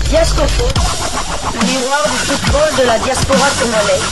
Diascofoot, miroir du football de la diaspora congolaise.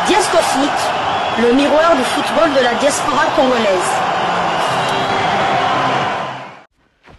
Diascofoot, le miroir du football de la diaspora congolaise.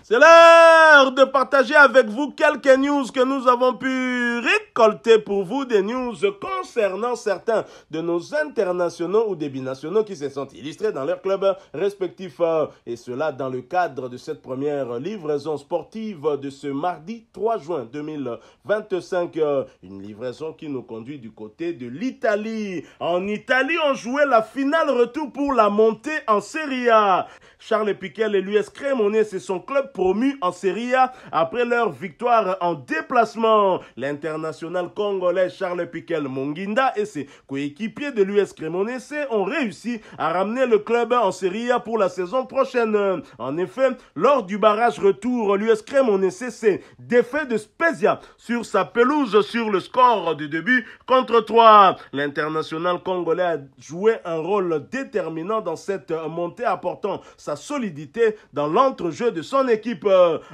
C'est l'heure de partager avec vous quelques news que nous avons pu récolter pour vous, des news concernant certains de nos internationaux ou des binationaux qui se sont illustrés dans leurs clubs respectifs. Et cela dans le cadre de cette première livraison sportive de ce mardi 3 juin 2025. Une livraison qui nous conduit du côté de l'Italie. En Italie, on jouait la finale retour pour la montée en Serie A. Charles Piquel et l'US Cremonese, c'est son club promu en Serie A après leur victoire en déplacement. L'international congolais Charles Piquel Monginda et ses coéquipiers de l'US Cremonese ont réussi à ramener le club en Serie A pour la saison prochaine. En effet, lors du barrage retour, l'US Cremonese s'est défait de Spezia sur sa pelouse sur le score de début contre 3. L'international congolais a joué un rôle déterminant dans cette montée, apportant sa solidité dans l'entrejeu de son équipe.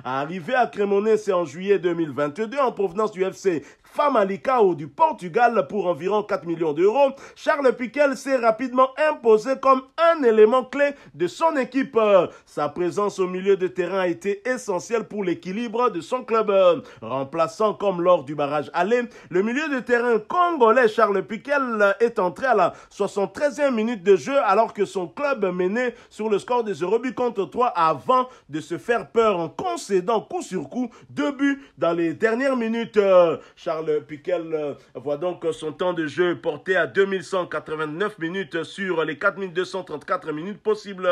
Arrivé à Cremonese en juillet 2022 en provenance du FC Famalicão du Portugal pour environ 4 millions d'euros, Charles Piquel s'est rapidement imposé comme un élément clé de son équipe. Sa présence au milieu de terrain a été essentielle pour l'équilibre de son club. Remplaçant comme lors du barrage aller, le milieu de terrain congolais Charles Piquel est entré à la 73e minute de jeu alors que son club menait sur le score de 0 buts contre 3 avant de se faire peur en concédant coup sur coup 2 buts dans les dernières minutes. Charles Piquel voit donc son temps de jeu porté à 2189 minutes sur les 4234 minutes possibles.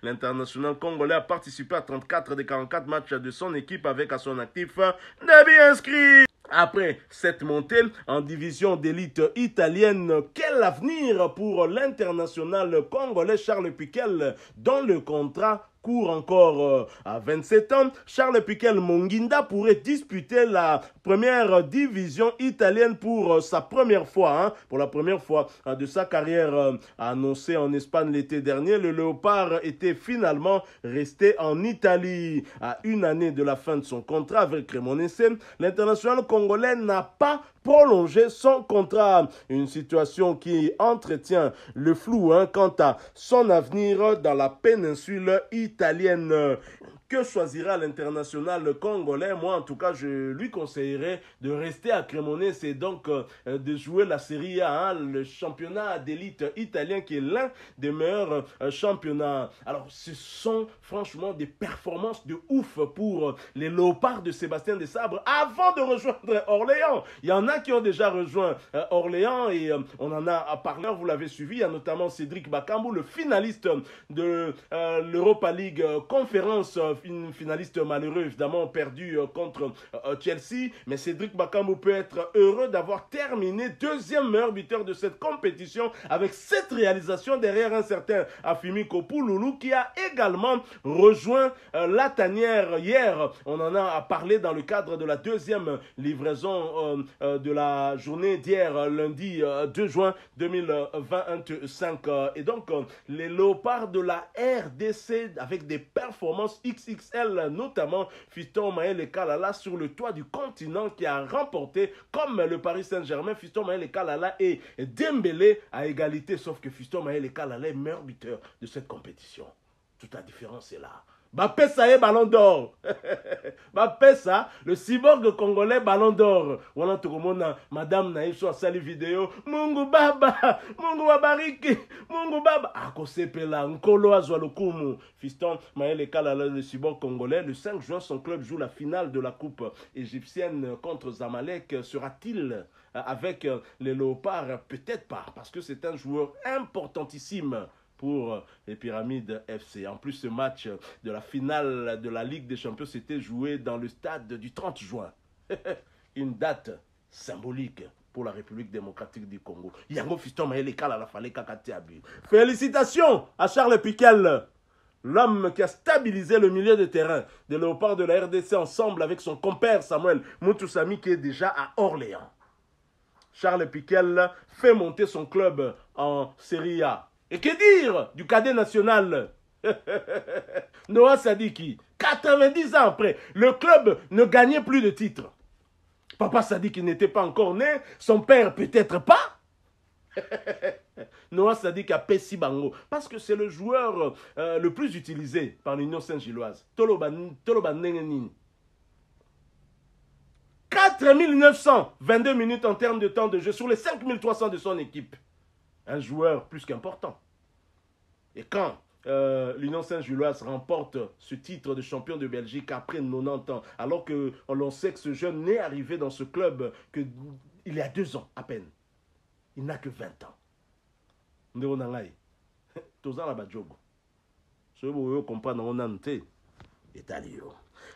L'international congolais a participé à 34 des 44 matchs de son équipe avec à son actif 9 buts inscrits. Après cette montée en division d'élite italienne, quel avenir pour l'international congolais Charles Piquel dont le contrat court encore à 27 ans? Charles Piquel Monginda pourrait disputer la première division italienne pour sa première fois, pour la première fois de sa carrière. Annoncé en Espagne l'été dernier, le Léopard était finalement resté en Italie. À une année de la fin de son contrat avec Cremonese, l'international congolais n'a pas prolonger son contrat. Une situation qui entretient le flou quant à son avenir dans la péninsule italienne. Que choisira l'international congolais? Moi, en tout cas, je lui conseillerais de rester à Cremonese et donc de jouer la Serie A, le championnat d'élite italien qui est l'un des meilleurs championnats. Alors, ce sont franchement des performances de ouf pour les Léopards de Sébastien Desabre avant de rejoindre Orléans. Il y en a qui ont déjà rejoint Orléans et on en a parlé, vous l'avez suivi. Il y a notamment Cédric Bakambu, le finaliste de l'Europa League Conférence, une finaliste malheureux évidemment perdu contre Chelsea, mais Cédric Bakambu peut être heureux d'avoir terminé deuxième meilleur buteur de cette compétition avec cette réalisation derrière un certain Afimi Kopouloulou qui a également rejoint la tanière hier. On en a parlé dans le cadre de la deuxième livraison de la journée d'hier, lundi 2 juin 2025. Et donc les Léopards de la RDC avec des performances XXL, notamment Fiston Maël Kalala sur le toit du continent qui a remporté, comme le Paris Saint-Germain, Fiston Maël Kalala et Dembélé à égalité, sauf que Fiston Maël Kalala est meilleur buteur de cette compétition. Toute la différence est là. Bapesa est ballon d'or. Bapesa, le cyborg congolais ballon d'or. Voilà tout le monde, madame Naïso a sali vidéo. Mungu baba, Mungu babariki, Mungu baba. Akosepela, Nkolo Azwalukumu. Fiston Maël Kalala, le cyborg congolais. Le 5 juin, son club joue la finale de la coupe égyptienne contre Zamalek. Sera-t-il avec les Léopards? Peut-être pas, parce que c'est un joueur importantissime pour les Pyramides FC. En plus, ce match de la finale de la Ligue des Champions s'était joué dans le stade du 30 juin. Une date symbolique pour la République démocratique du Congo. Yango Fiston Maël Kala la fallait Kakatiabi. Félicitations à Charles Piquel, l'homme qui a stabilisé le milieu de terrain des Léopards de la RDC ensemble avec son compère Samuel Moutoussami qui est déjà à Orléans. Charles Piquel fait monter son club en Série A. Et que dire du cadet national Noah Sadiki, 90 ans après, le club ne gagnait plus de titres. Papa Sadiki n'était pas encore né, son père peut-être pas. Noah Sadik a Pessi Bango parce que c'est le joueur le plus utilisé par l'Union Saint-Gilloise. Toloban Nengenin. 4922 minutes en termes de temps de jeu sur les 5300 de son équipe. Un joueur plus qu'important. Et quand l'Union Saint-Gilloise remporte ce titre de champion de Belgique après 90 ans, alors qu'on sait que ce jeune n'est arrivé dans ce club il y a 2 ans à peine. Il n'a que 20 ans. Ndeo nangai. Toza la badjogo. Ce que vous comprenez, on a noté. Italio.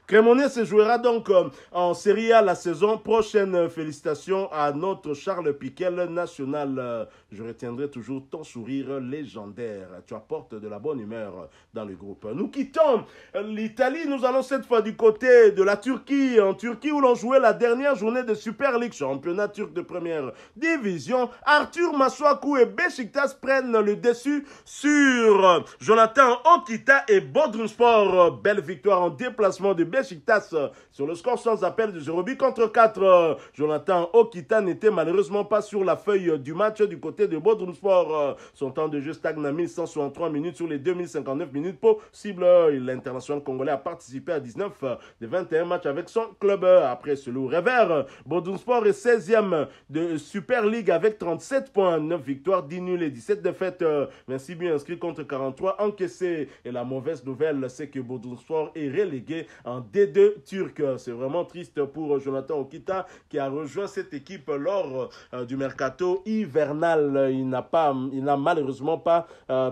Crémonais se jouera donc en Série A la saison prochaine. Félicitations à notre Charles Piquel national. Je retiendrai toujours ton sourire légendaire. Tu apportes de la bonne humeur dans le groupe. Nous quittons l'Italie. Nous allons cette fois du côté de la Turquie. En Turquie où l'on jouait la dernière journée de Super League, championnat turc de première division. Arthur Masuaku et Beşiktaş prennent le dessus sur Jonathan Okita et Bodrumspor. Belle victoire en déplacement de Beşiktaş sur le score sans appel de 0 contre 4. Jonathan Okita n'était malheureusement pas sur la feuille du match du côté de Bodrumspor. Son temps de jeu stagne à 1163 minutes sur les 2059 minutes possibles. L'international congolais a participé à 19 des 21 matchs avec son club. Après ce lourd revers, Bodrumspor est 16e de Super League avec 37 points, 9 victoires, 10 nuls et 17 défaites. 26 buts inscrits contre 43 encaissés. Et la mauvaise nouvelle, c'est que Bodrumspor est relégué en D2 turc. C'est vraiment triste pour Jonathan Okita qui a rejoint cette équipe lors du mercato hivernal. Il n'a malheureusement pas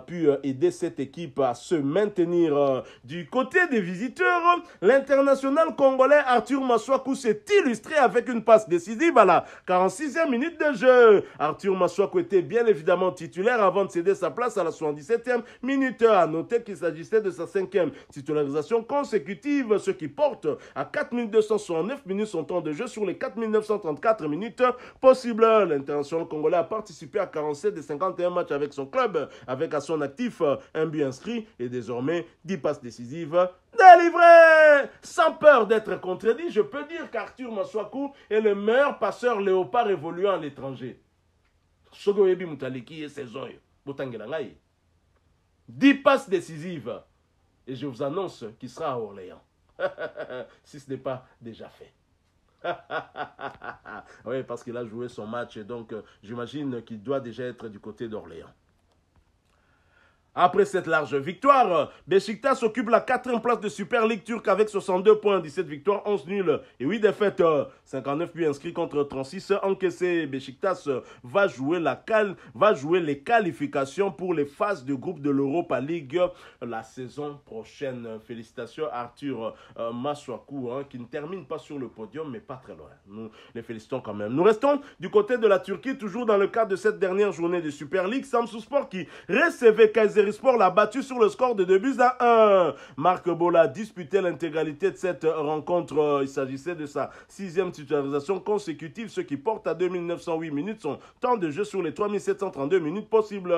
pu aider cette équipe à se maintenir. Du côté des visiteurs, l'international congolais Arthur Masuaku s'est illustré avec une passe décisive à la 46e minute de jeu. Arthur Masuaku était bien évidemment titulaire avant de céder sa place à la 77e minute. À noter qu'il s'agissait de sa 5e titularisation consécutive, ce qui porte à 4269 minutes son temps de jeu sur les 4934 minutes possibles. L'international congolais a participé à 47 des 51 matchs avec son club, avec à son actif un but inscrit et désormais 10 passes décisives délivrées. Sans peur d'être contredit, je peux dire qu'Arthur Masuaku est le meilleur passeur léopard évoluant à l'étranger. 10 passes décisives. Et je vous annonce qu'il sera à Orléans. Si ce n'est pas déjà fait. Oui, parce qu'il a joué son match, et donc j'imagine qu'il doit déjà être du côté d'Orléans. Après cette large victoire, Beşiktaş occupe la 4e place de Super League turque avec 62 points, 17 victoires, 11 nuls et 8 défaites. 59 buts inscrits contre 36 encaissés. Beşiktaş va jouer les qualifications pour les phases de groupe de l'Europa League la saison prochaine. Félicitations à Arthur Masuaku qui ne termine pas sur le podium mais pas très loin. Nous les félicitons quand même. Nous restons du côté de la Turquie, toujours dans le cadre de cette dernière journée de Super League. Samsunspor qui recevait Kayserispor l'a battu sur le score de 2-1. Marc Bola a disputé l'intégralité de cette rencontre. Il s'agissait de sa 6e titularisation consécutive, ce qui porte à 2908 minutes son temps de jeu sur les 3732 minutes possibles.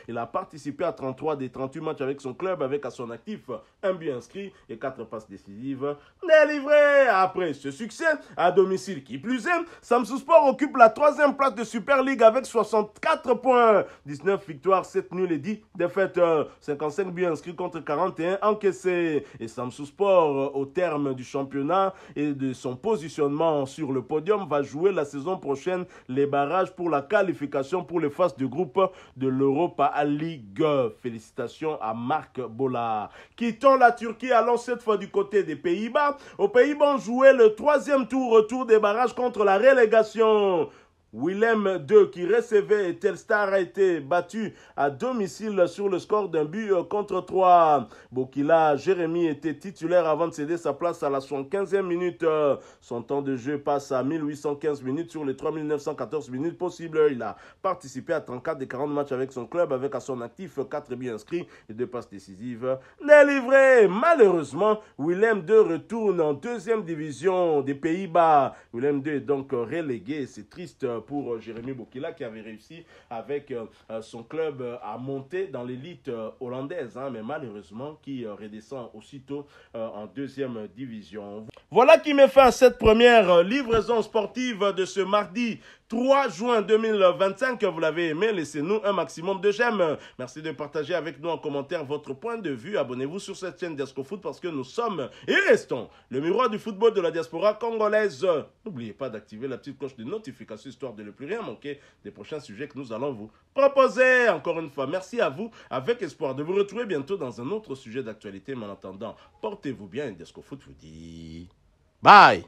Il a participé à 33 des 38 matchs avec son club, avec à son actif un but inscrit et 4 passes décisives délivrées. Après ce succès, à domicile qui plus est, Samsunspor occupe la 3e place de Super League avec 64 points, 19 victoires, 7 nuls et 10 défaites. 55 buts inscrits contre 41 encaissés. Et Samsunspor, au terme du championnat et de son positionnement sur le podium, va jouer la saison prochaine les barrages pour la qualification pour les phases de groupe de l'Europa League. Félicitations à Marc Bola. Quittons la Turquie, allons cette fois du côté des Pays-Bas. Aux Pays-Bas, on jouait le 3e tour, retour des barrages contre la relégation. Willem 2 qui recevait et Telstar a été battu à domicile sur le score d'un but contre 3. Bokila Jérémy était titulaire avant de céder sa place à la 75e minute. Son temps de jeu passe à 1815 minutes sur les 3914 minutes possibles. Il a participé à 34 des 40 matchs avec son club avec à son actif 4 buts inscrits et 2 passes décisives délivrées. Malheureusement, Willem 2 retourne en deuxième division des Pays-Bas. Willem 2 est donc relégué. C'est triste pour Jérémy Bokila qui avait réussi avec son club à monter dans l'élite hollandaise, mais malheureusement qui redescend aussitôt en deuxième division. Voilà qui met fin à cette première livraison sportive de ce mardi 3 juin 2025. Vous l'avez aimé, laissez-nous un maximum de j'aime. Merci de partager avec nous en commentaire votre point de vue. Abonnez-vous sur cette chaîne DescoFoot parce que nous sommes et restons le miroir du football de la diaspora congolaise. N'oubliez pas d'activer la petite cloche de notification histoire de ne plus rien manquer des prochains sujets que nous allons vous proposer. Encore une fois, merci à vous avec espoir de vous retrouver bientôt dans un autre sujet d'actualité. Mais en attendant, portez-vous bien et DescoFoot vous dit bye.